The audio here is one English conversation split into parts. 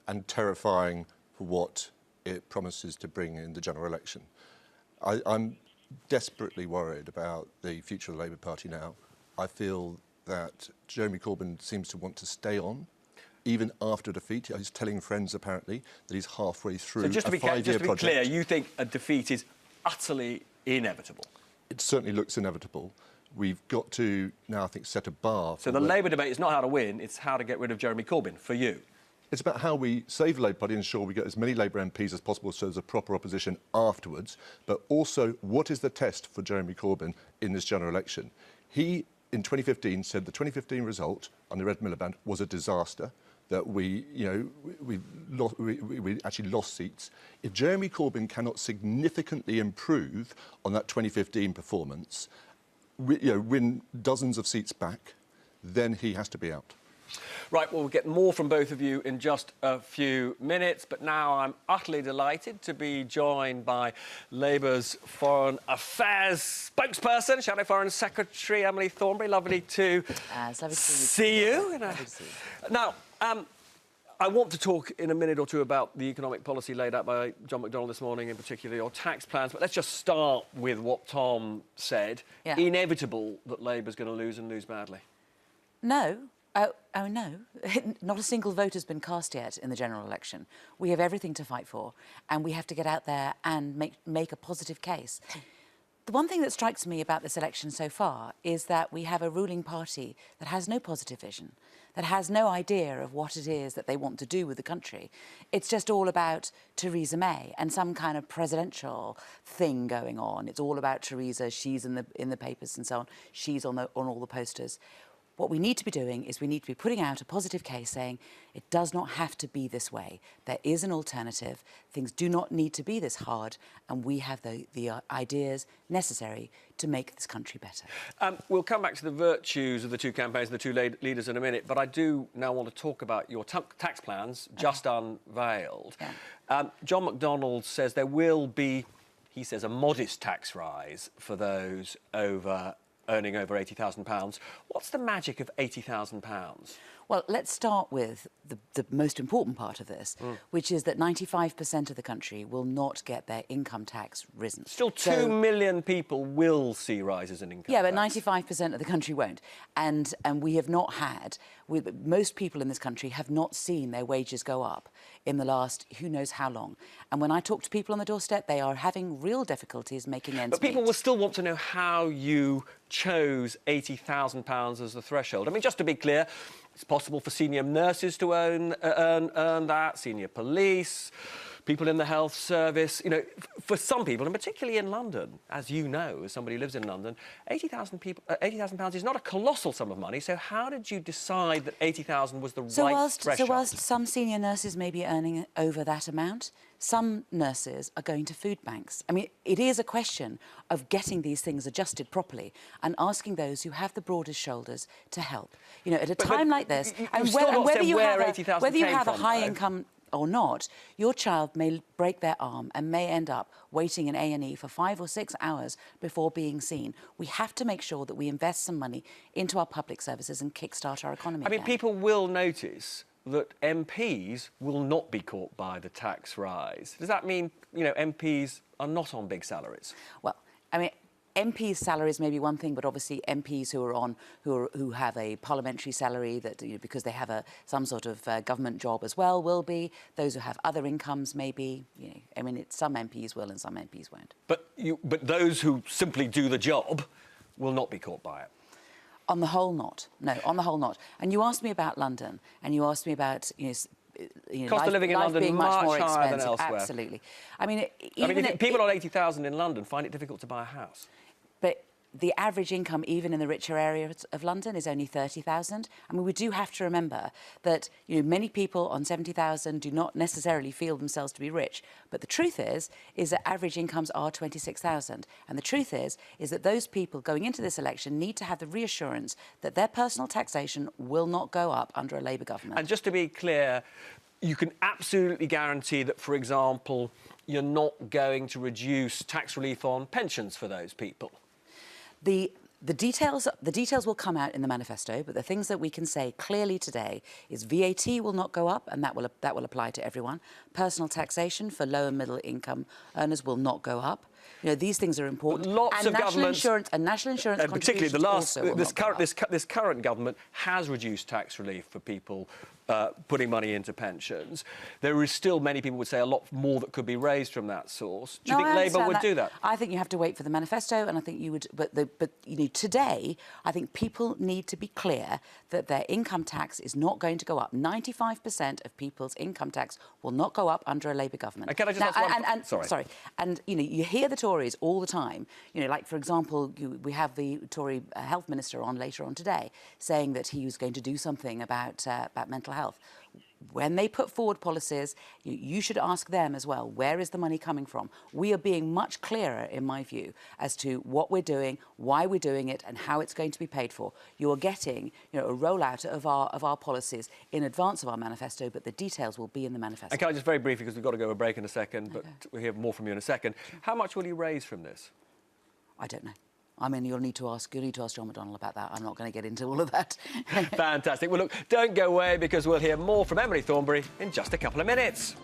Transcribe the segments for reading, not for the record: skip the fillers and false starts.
and terrifying for what it promises to bring in the general election. I'm desperately worried about the future of the Labour Party now. I feel that Jeremy Corbyn seems to want to stay on, even after defeat. He's telling friends, apparently, that he's halfway through a 5-year project. Clear, you think a defeat is utterly inevitable? It certainly looks inevitable. We've got to now, I think, set a bar. So the Labour debate is not how to win, it's how to get rid of Jeremy Corbyn, for you. It's about how we save the Labour Party and ensure we get as many Labour MPs as possible so there's a proper opposition afterwards, but also what is the test for Jeremy Corbyn in this general election? He, in 2015, said the 2015 result on the Red Miliband was a disaster, that we actually lost seats. If Jeremy Corbyn cannot significantly improve on that 2015 performance, win dozens of seats back, then he has to be out. Right, well, we'll get more from both of you in just a few minutes, but now I'm utterly delighted to be joined by Labour's Foreign Affairs spokesperson, Shadow Foreign Secretary Emily Thornberry. Lovely to see you. Now, I want to talk in a minute or two about the economic policy laid out by John McDonnell this morning, in particular your tax plans, but let's just start with what Tom said. Yeah. Inevitable that Labour's going to lose and lose badly. No. Oh, no. Not a single vote has been cast yet in the general election. We have everything to fight for, and we have to get out there and make a positive case. The one thing that strikes me about this election so far is that we have a ruling party that has no positive vision, that has no idea of what it is that they want to do with the country. It's just all about Theresa May and some kind of presidential thing going on. It's all about Theresa, she's in the papers and so on, she's on all the posters. What we need to be doing is we need to be putting out a positive case saying it does not have to be this way. There is an alternative. Things do not need to be this hard, and we have the ideas necessary to make this country better. We'll come back to the virtues of the two campaigns and the two leaders in a minute, but I do now want to talk about your tax plans, just unveiled. Yeah. John McDonnell says there will be, he says, a modest tax rise for those earning over £80,000. What's the magic of £80,000? Well, let's start with the most important part of this, which is that 95% of the country will not get their income tax risen. Still 2 million people will see rises in income tax. Yeah, but 95% of the country won't. And we have not had, most people in this country have not seen their wages go up in the last who knows how long. And when I talk to people on the doorstep, they are having real difficulties making ends meet. But people will still want to know how you chose £80,000 as the threshold. I mean, just to be clear, it's possible for senior nurses to earn that, senior police, people in the health service. You know, for some people, and particularly in London, as you know, as somebody who lives in London, £80,000 is not a colossal sum of money. So how did you decide that 80,000 was the right threshold? So whilst some senior nurses may be earning over that amount, some nurses are going to food banks. I mean, it is a question of getting these things adjusted properly and asking those who have the broadest shoulders to help. You know, at a time like this, and whether you have a high income or not, your child may break their arm and may end up waiting in A&E for 5 or 6 hours before being seen. We have to make sure that we invest some money into our public services and kickstart our economy. I mean, people will notice that MPs will not be caught by the tax rise. Does that mean, you know, MPs are not on big salaries? Well, I mean, MPs' salaries may be one thing, but obviously MPs who have a parliamentary salary that, you know, because they have some sort of government job as well, will be. Those who have other incomes may be. You know, I mean, some MPs will and some MPs won't. But those who simply do the job will not be caught by it. On the whole, not. No, on the whole, not. And you asked me about London, and you asked me about, cost of living in London being much more higher expensive. than elsewhere. Absolutely. I mean, people on 80,000 in London find it difficult to buy a house. But the average income, even in the richer areas of London, is only 30,000. I mean, we do have to remember that, you know, many people on 70,000 do not necessarily feel themselves to be rich. But the truth is that average incomes are 26,000. And the truth is that those people going into this election need to have the reassurance that their personal taxation will not go up under a Labour government. And just to be clear, you can absolutely guarantee that, for example, you're not going to reduce tax relief on pensions for those people. The details will come out in the manifesto, but the things that we can say clearly today is VAT will not go up, and that will apply to everyone. Personal taxation for low and middle income earners will not go up. You know, these things are important. But lots and of national governments, insurance and national insurance and particularly contributions this current government has reduced tax relief for people putting money into pensions. There is still, many people would say, a lot more that could be raised from that source. Do you think Labour would do that? I think you have to wait for the manifesto, and I think you would. But you know, today, I think people need to be clear that their income tax is not going to go up. 95% of people's income tax will not go up under a Labour government. And can I just ask one? Sorry. And you know, you hear the Tories all the time. You know, like for example, we have the Tory health minister on later on today saying that he was going to do something about mental health. When they put forward policies, you should ask them as well, where is the money coming from? We are being much clearer, in my view, as to what we're doing, why we're doing it, and how it's going to be paid for. You're getting, you know, a rollout of our policies in advance of our manifesto, but the details will be in the manifesto. And can I just very briefly, because we've got to go to a break in a second, but we'll hear more from you in a second. How much will you raise from this? I don't know. I mean, you'll need to ask John McDonnell about that. I'm not going to get into all of that. Fantastic. Well, look, don't go away, because we'll hear more from Emily Thornberry in just a couple of minutes.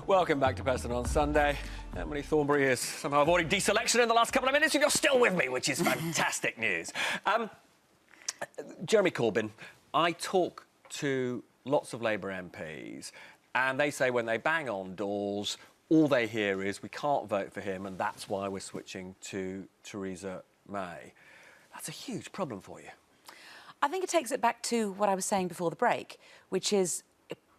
Welcome back to Peston on Sunday. Emily Thornberry is somehow avoiding deselection in the last couple of minutes, and you're still with me, which is fantastic news. Jeremy Corbyn, I talk to lots of Labour MPs, and they say when they bang on doors, all they hear is, we can't vote for him, and that's why we're switching to Theresa May. That's a huge problem for you. I think it takes it back to what I was saying before the break, which is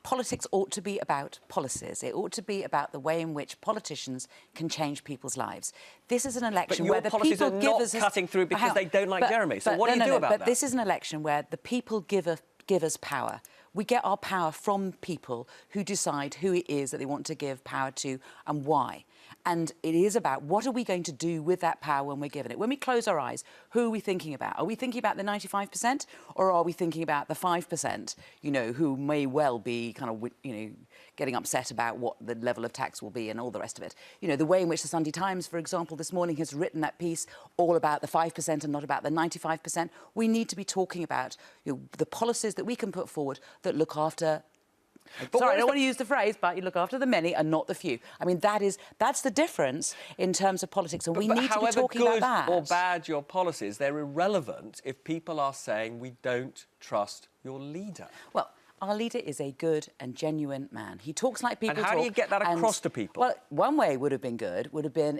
politics ought to be about policies. It ought to be about the way in which politicians can change people's lives. This is an election where the policies people are give not us... cutting through because they don't like Jeremy. So what do you do about that? But this is an election where the people give us power. We get our power from people who decide who it is that they want to give power to and why. And it is about what are we going to do with that power when we're given it. When we close our eyes, who are we thinking about? Are we thinking about the 95%, or are we thinking about the 5%, you know, who may well be kind of, you know, getting upset about what the level of tax will be and all the rest of it? You know, the way in which the Sunday Times, for example, this morning has written that piece all about the 5% and not about the 95%. We need to be talking about, you know, the policies that we can put forward that look after... Sorry, I don't want to use the phrase, but you look after the many and not the few. I mean, that's the difference in terms of politics, and we need to be talking about that. However good or bad your policies, they're irrelevant if people are saying we don't trust your leader. Well, our leader is a good and genuine man. He talks like people talk. And how do you get that across to people? Well, one way would have been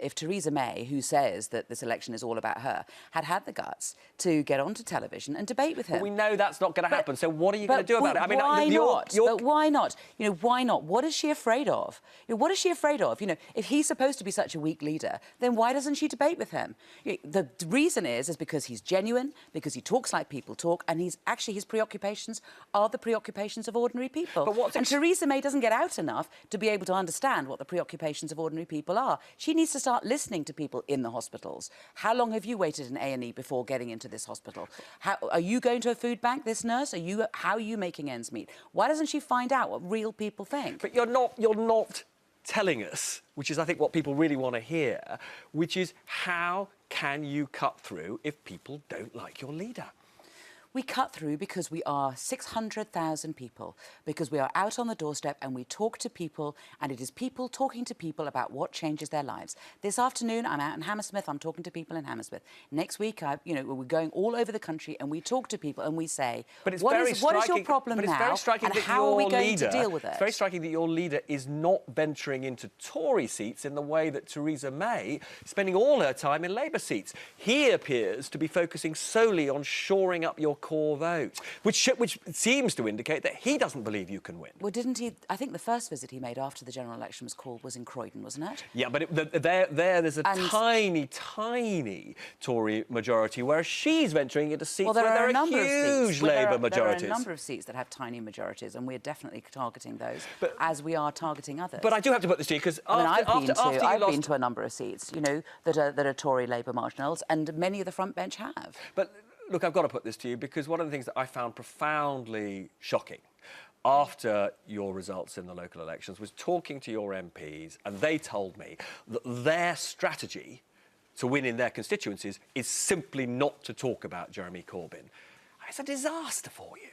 if Theresa May, who says that this election is all about her, had the guts to get onto television and debate with him. But we know that's not going to happen, so what are you going to do about it? I mean, why not? But why not? You know, why not? What is she afraid of? You know, what is she afraid of? You know, if he's supposed to be such a weak leader, then why doesn't she debate with him? You know, the reason is because he's genuine, because he talks like people talk, and his preoccupations are the preoccupations of ordinary people. And Theresa May doesn't get out enough to be able to understand what the preoccupations of ordinary people are. She needs to start listening to people in the hospitals. How long have you waited in A&E before getting into this hospital? Are you going to a food bank, this nurse? How are you making ends meet? Why doesn't she find out what real people think? But you're not telling us, which is, I think, what people really want to hear, which is how can you cut through if people don't like your leader? We cut through because we are 600,000 people, because we are out on the doorstep and we talk to people, and it is people talking to people about what changes their lives. This afternoon, I'm out in Hammersmith. I'm talking to people in Hammersmith. Next week, we're going all over the country and we talk to people and we say, what is your problem now, and how are we going to deal with it? It's very striking that your leader is not venturing into Tory seats in the way that Theresa May is spending all her time in Labour seats. He appears to be focusing solely on shoring up your core vote, which seems to indicate that he doesn't believe you can win. Well, didn't he? I think the first visit he made after the general election was in Croydon, wasn't it? Yeah, but there's a tiny Tory majority, whereas she's venturing into seats where there are huge Labour majorities. There are a number of seats that have tiny majorities, and we're definitely targeting those, as we are targeting others. But I do have to put this to you, because I've been to a number of seats, you know, that are Tory Labour marginals, and many of the front bench have. But look, I've got to put this to you, because one of the things that I found profoundly shocking after your results in the local elections was talking to your MPs, and they told me that their strategy to win in their constituencies is simply not to talk about Jeremy Corbyn. It's a disaster for you.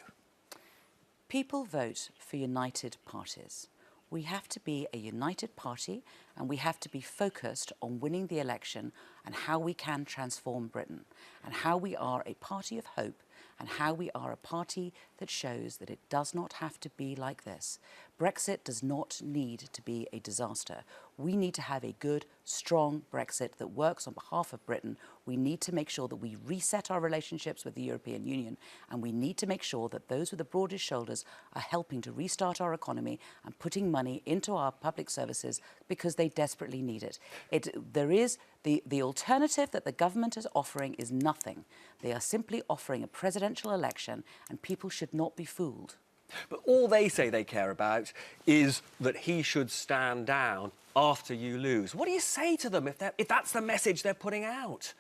People vote for united parties. We have to be a united party, and we have to be focused on winning the election and how we can transform Britain, and how we are a party of hope, and how we are a party that shows that it does not have to be like this. Brexit does not need to be a disaster. We need to have a good, strong Brexit that works on behalf of Britain. We need to make sure that we reset our relationships with the European Union, and we need to make sure that those with the broadest shoulders are helping to restart our economy and putting money into our public services because they desperately need it. The alternative that the government is offering is nothing. They are simply offering a presidential election, and people should not be fooled. But all they say they care about is that he should stand down after you lose. What do you say to them if that's the message they're putting out?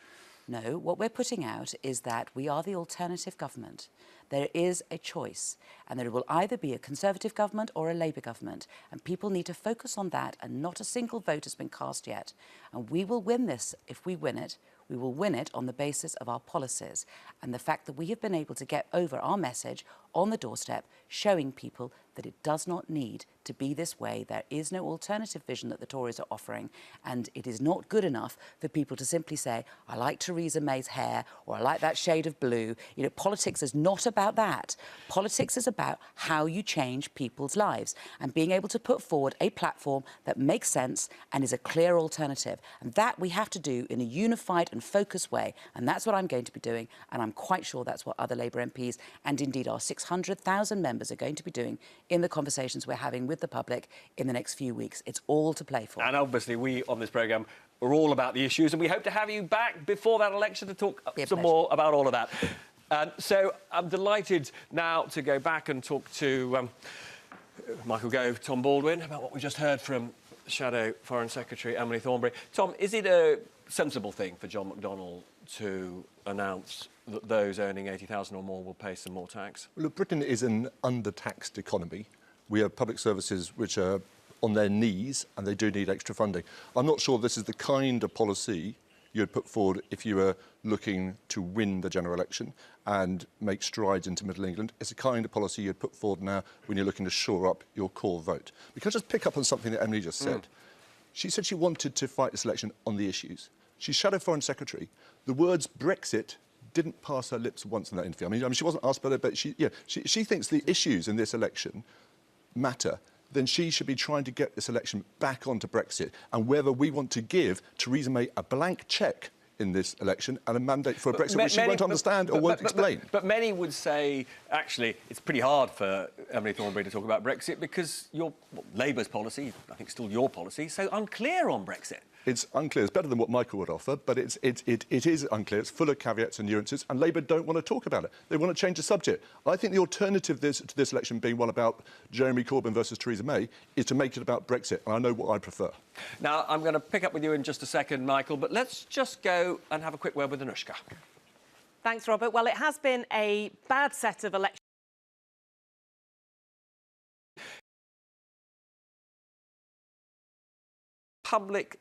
No, what we're putting out is that we are the alternative government. There is a choice, and there will either be a Conservative government or a Labour government, and people need to focus on that, and not a single vote has been cast yet. And we will win this. If we win it, we will win it on the basis of our policies and the fact that we have been able to get over our message on the doorstep, showing people that it does not need to be this way. There is no alternative vision that the Tories are offering, and it is not good enough for people to simply say, I like Theresa May's hair, or I like that shade of blue. You know, politics is not about that. Politics is about how you change people's lives and being able to put forward a platform that makes sense and is a clear alternative. And that we have to do in a unified and focused way, and that's what I'm going to be doing, and I'm quite sure that's what other Labour MPs and indeed our 600,000 members are going to be doing in the conversations we're having with the public in the next few weeks. It's all to play for. And obviously we on this programme are all about the issues, and we hope to have you back before that election to talk some more about all of that. So I'm delighted now to go back and talk to Michael Gove, Tom Baldwin, about what we just heard from Shadow Foreign Secretary Emily Thornberry. Tom, is it a sensible thing for John McDonnell to announce that those earning 80,000 or more will pay some more tax? Look, Britain is an under-taxed economy. We have public services which are on their knees, and they do need extra funding. I'm not sure this is the kind of policy you'd put forward if you were looking to win the general election and make strides into Middle England. It's the kind of policy you'd put forward now when you're looking to shore up your core vote. Because just pick up on something that Emily just said. She said she wanted to fight this election on the issues. She's Shadow Foreign Secretary. The words Brexit didn't pass her lips once in that interview. I mean she wasn't asked about it, but she thinks the issues in this election matter. Then she should be trying to get this election back onto Brexit, and whether we want to give Theresa May a blank cheque in this election and a mandate for a Brexit which she won't understand or won't explain. But many would say, actually, it's pretty hard for Emily Thornberry to talk about Brexit because Labour's policy, I think still your policy, is so unclear on Brexit. It's unclear. It's better than what Michael would offer, but it is unclear. It's full of caveats and nuances, and Labour don't want to talk about it. They want to change the subject. I think the alternative to this election being one about Jeremy Corbyn versus Theresa May is to make it about Brexit, and I know what I prefer. Now, I'm going to pick up with you in just a second, Michael, but let's just go and have a quick word with Anushka. Thanks, Robert. Well, it has been a bad set of elections. Public.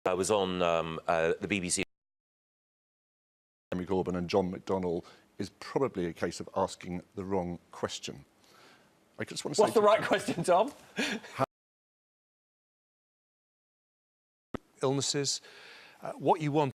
I was on the BBC. Jeremy Corbyn and John McDonnell is probably a case of asking the wrong question. I just want to say... What's the right question, Tom? Illnesses. What you want